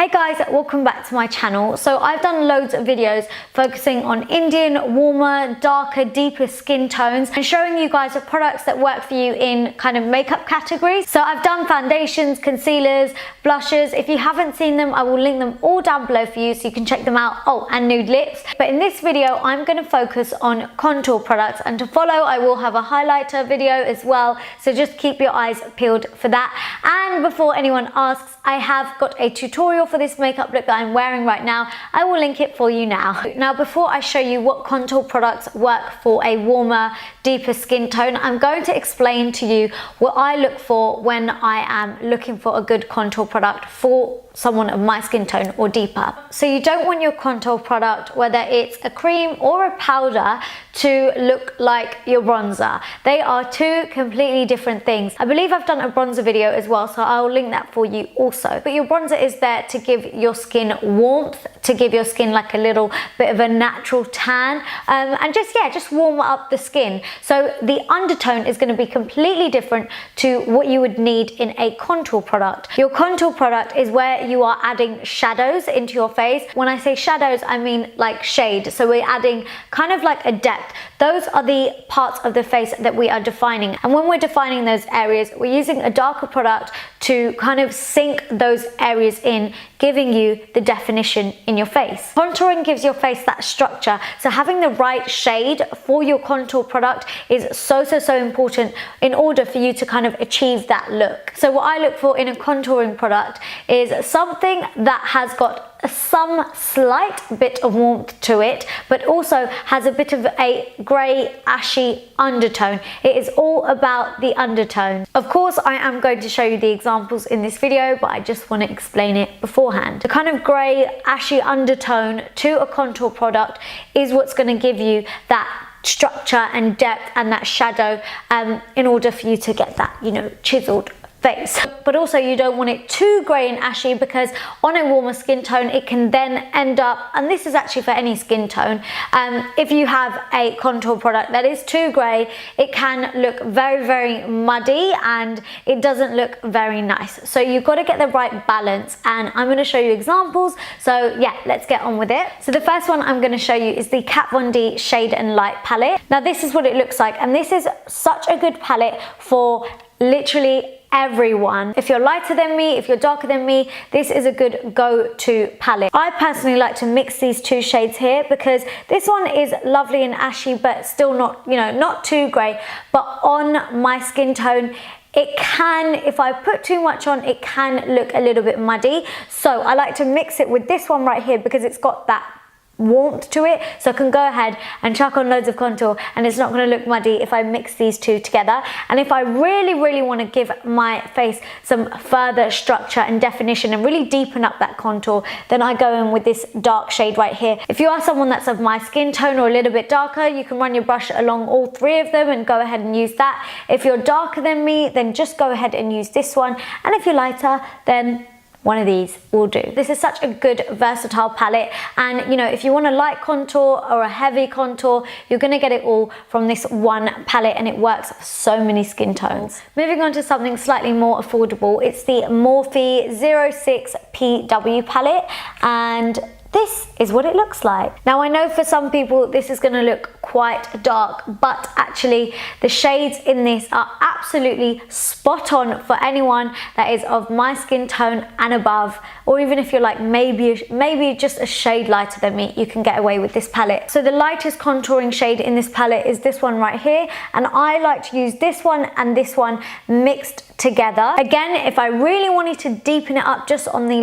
Hey guys, welcome back to my channel. So I've done loads of videos focusing on Indian, warmer, darker, deeper skin tones and showing you guys the products that work for you in kind of makeup categories. So I've done foundations, concealers, blushes. If you haven't seen them, I will link them all down below for you so you can check them out. Oh, and nude lips. But in this video, I'm going to focus on contour products, and to follow, I will have a highlighter video as well. So just keep your eyes peeled for that. And before anyone asks, I have got a tutorial for this makeup look that I'm wearing right now. I will link it for you now. Now, before I show you what contour products work for a warmer, deeper skin tone, I'm going to explain to you what I look for when I am looking for a good contour product for someone of my skin tone or deeper. So you don't want your contour product, whether it's a cream or a powder, to look like your bronzer. They are two completely different things. I believe I've done a bronzer video as well, so I'll link that for you also. But your bronzer is there to give your skin warmth, to give your skin like a little bit of a natural tan, and just warm up the skin. So the undertone is going to be completely different to what you would need in a contour product. Your contour product is where you are adding shadows into your face. When I say shadows, I mean like shade. So we're adding kind of like a depth. Those are the parts of the face that we are defining. And when we're defining those areas, we're using a darker product to kind of sink those areas in, giving you the definition in your face. Contouring gives your face that structure. So having the right shade for your contour product is so important in order for you to kind of achieve that look. So what I look for in a contouring product is something that has got some slight bit of warmth to it, but also has a bit of a grey ashy undertone. It is all about the undertone. Of course, I am going to show you the examples in this video, but I just want to explain it beforehand. The kind of grey ashy undertone to a contour product is what's going to give you that structure and depth and that shadow in order for you to get that, you know, chiseled face. But also you don't want it too grey and ashy, because on a warmer skin tone it can then end up, and this is actually for any skin tone, if you have a contour product that is too grey, it can look very muddy and it doesn't look very nice. So you've got to get the right balance, and I'm going to show you examples. So yeah, let's get on with it. So the first one I'm going to show you is the Kat Von D Shade and Light palette. Now this is what it looks like, and this is such a good palette for literally everyone. If you're lighter than me, if you're darker than me, this is a good go-to palette. I personally like to mix these two shades here because this one is lovely and ashy, but still not, you know, not too grey. But on my skin tone, it can, if I put too much on, it can look a little bit muddy. So I like to mix it with this one right here because it's got that warmth to it, so I can go ahead and chuck on loads of contour and it's not going to look muddy if I mix these two together. And if I really want to give my face some further structure and definition and really deepen up that contour, then I go in with this dark shade right here. If you are someone that's of my skin tone or a little bit darker, you can run your brush along all three of them and go ahead and use that. If you're darker than me, then just go ahead and use this one, and if you're lighter, then one of these will do. This is such a good versatile palette, and you know, if you want a light contour or a heavy contour, you're going to get it all from this one palette, and it works for so many skin tones. Moving on to something slightly more affordable, it's the Morphe 06 PW palette, and this is what it looks like. Now I know for some people this is going to look quite dark, but actually the shades in this are absolutely spot on for anyone that is of my skin tone and above, or even if you're like maybe just a shade lighter than me, you can get away with this palette. So the lightest contouring shade in this palette is this one right here, and I like to use this one and this one mixed together. Again, if I really wanted to deepen it up just on the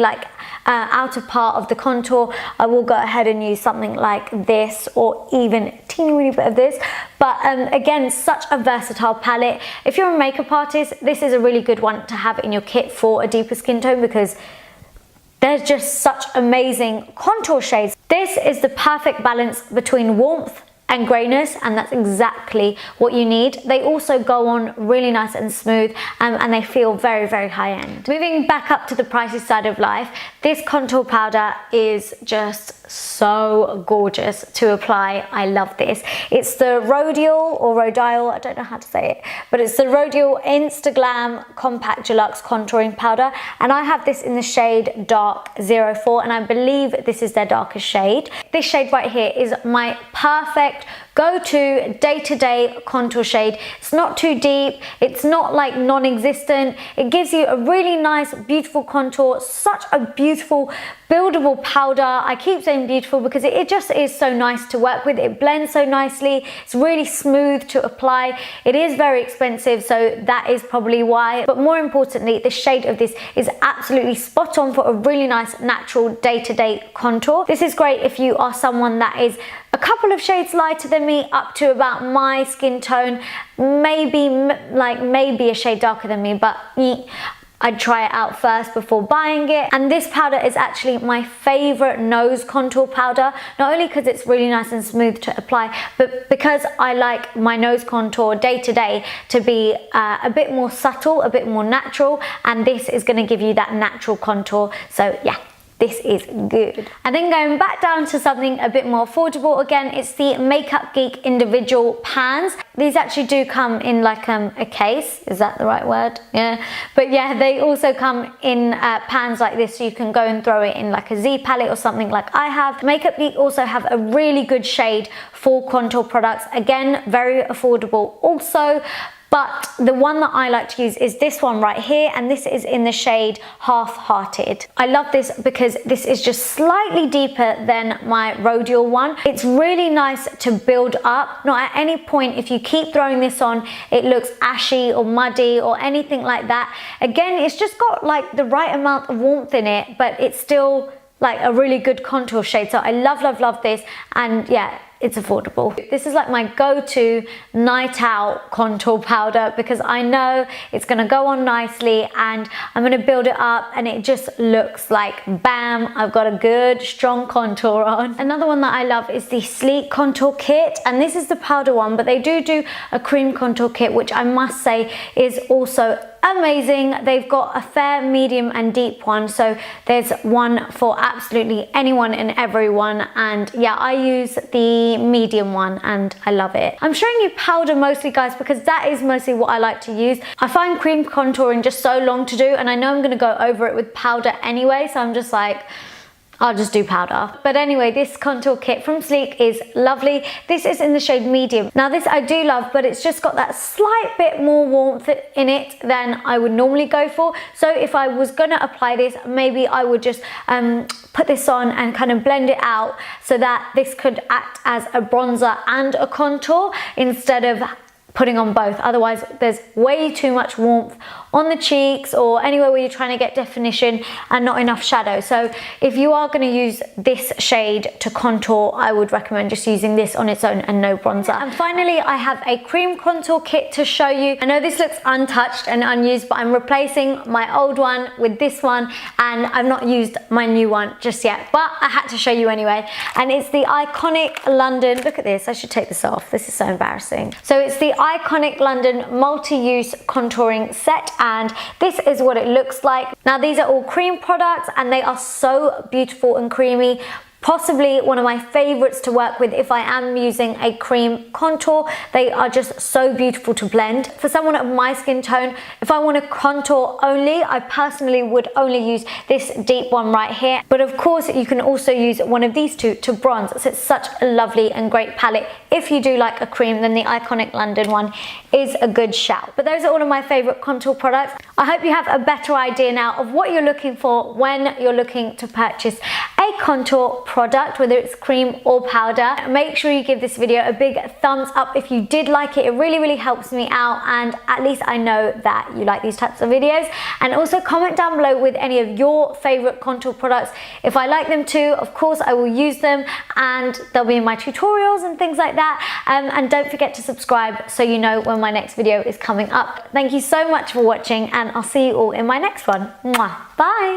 outer part of the contour, I will go ahead and use something like this, or even a teeny weeny bit of this. But again, such a versatile palette. If you're a makeup artist, this is a really good one to have in your kit for a deeper skin tone, because there's just such amazing contour shades. This is the perfect balance between warmth and grayness, and that's exactly what you need. They also go on really nice and smooth, and they feel very high end. Moving back up to the pricey side of life, this contour powder is just so gorgeous to apply. I love this. It's the Rodial or Rodial, I don't know how to say it, but it's the Rodial Instaglam Compact Deluxe Contouring Powder, and I have this in the shade Dark 04, and I believe this is their darkest shade. This shade right here is my perfect go-to day-to-day contour shade. It's not too deep, it's not like non-existent. It gives you a really nice, beautiful contour, such a beautiful buildable powder. I keep saying beautiful because it just is so nice to work with. It blends so nicely. It's really smooth to apply. It is very expensive, so that is probably why. But more importantly, the shade of this is absolutely spot on for a really nice natural day-to-day contour. This is great if you are someone that is a couple of shades lighter than me, up to about my skin tone, maybe a shade darker than me, but I'd try it out first before buying it. And this powder is actually my favorite nose contour powder, not only because it's really nice and smooth to apply, but because I like my nose contour day to day to be a bit more subtle, a bit more natural, and this is going to give you that natural contour. So yeah, this is good. And then going back down to something a bit more affordable, again, it's the Makeup Geek individual pans. These actually do come in like a case, is that the right word? Yeah, but yeah, they also come in pans like this, so you can go and throw it in like a Z palette or something like I have. Makeup Geek also have a really good shade for contour products, again, very affordable also. But the one that I like to use is this one right here, and this is in the shade Half-Hearted. I love this because this is just slightly deeper than my Rodial one. It's really nice to build up. Not at any point, if you keep throwing this on, it looks ashy or muddy or anything like that. Again, it's just got like the right amount of warmth in it, but it's still like a really good contour shade. So I love this, and yeah, it's affordable. This is like my go-to night out contour powder because I know it's gonna go on nicely and I'm gonna build it up and it just looks like bam, I've got a good strong contour on. Another one that I love is the Sleek Contour Kit, and this is the powder one, but they do a cream contour kit, which I must say is also amazing. They've got a fair, medium and deep one, so there's one for absolutely anyone and everyone, and yeah, I use the medium one and I love it. I'm showing you powder mostly, guys, because that is mostly what I like to use. I find cream contouring just so long to do, and I know I'm going to go over it with powder anyway, so I'm just like, I'll just do powder. But anyway, this contour kit from Sleek is lovely. This is in the shade medium. Now this I do love, but it's just got that slight bit more warmth in it than I would normally go for. So if I was gonna apply this, maybe I would just put this on and kind of blend it out so that this could act as a bronzer and a contour instead of putting on both. Otherwise, there's way too much warmth on the cheeks or anywhere where you're trying to get definition and not enough shadow. So if you are going to use this shade to contour, I would recommend just using this on its own and no bronzer. And finally, I have a cream contour kit to show you. I know this looks untouched and unused, but I'm replacing my old one with this one, and I've not used my new one just yet, but I had to show you anyway. And it's the Iconic London, look at this, I should take this off, this is so embarrassing. So it's the Iconic London multi-use contouring set, and this is what it looks like. Now these are all cream products and they are so beautiful and creamy. Possibly one of my favorites to work with if I am using a cream contour. They are just so beautiful to blend. For someone of my skin tone, if I want to contour only, I personally would only use this deep one right here. But of course, you can also use one of these two to bronze. So it's such a lovely and great palette. If you do like a cream, then the Iconic London one is a good shout. But those are all of my favorite contour products. I hope you have a better idea now of what you're looking for when you're looking to purchase a contour product, whether it's cream or powder. Make sure you give this video a big thumbs up if you did like it. It really helps me out, and at least I know that you like these types of videos. And also comment down below with any of your favorite contour products. If I like them too, of course I will use them, and they'll be in my tutorials and things like that. And don't forget to subscribe so you know when my next video is coming up. Thank you so much for watching, and I'll see you all in my next one. Mwah. Bye.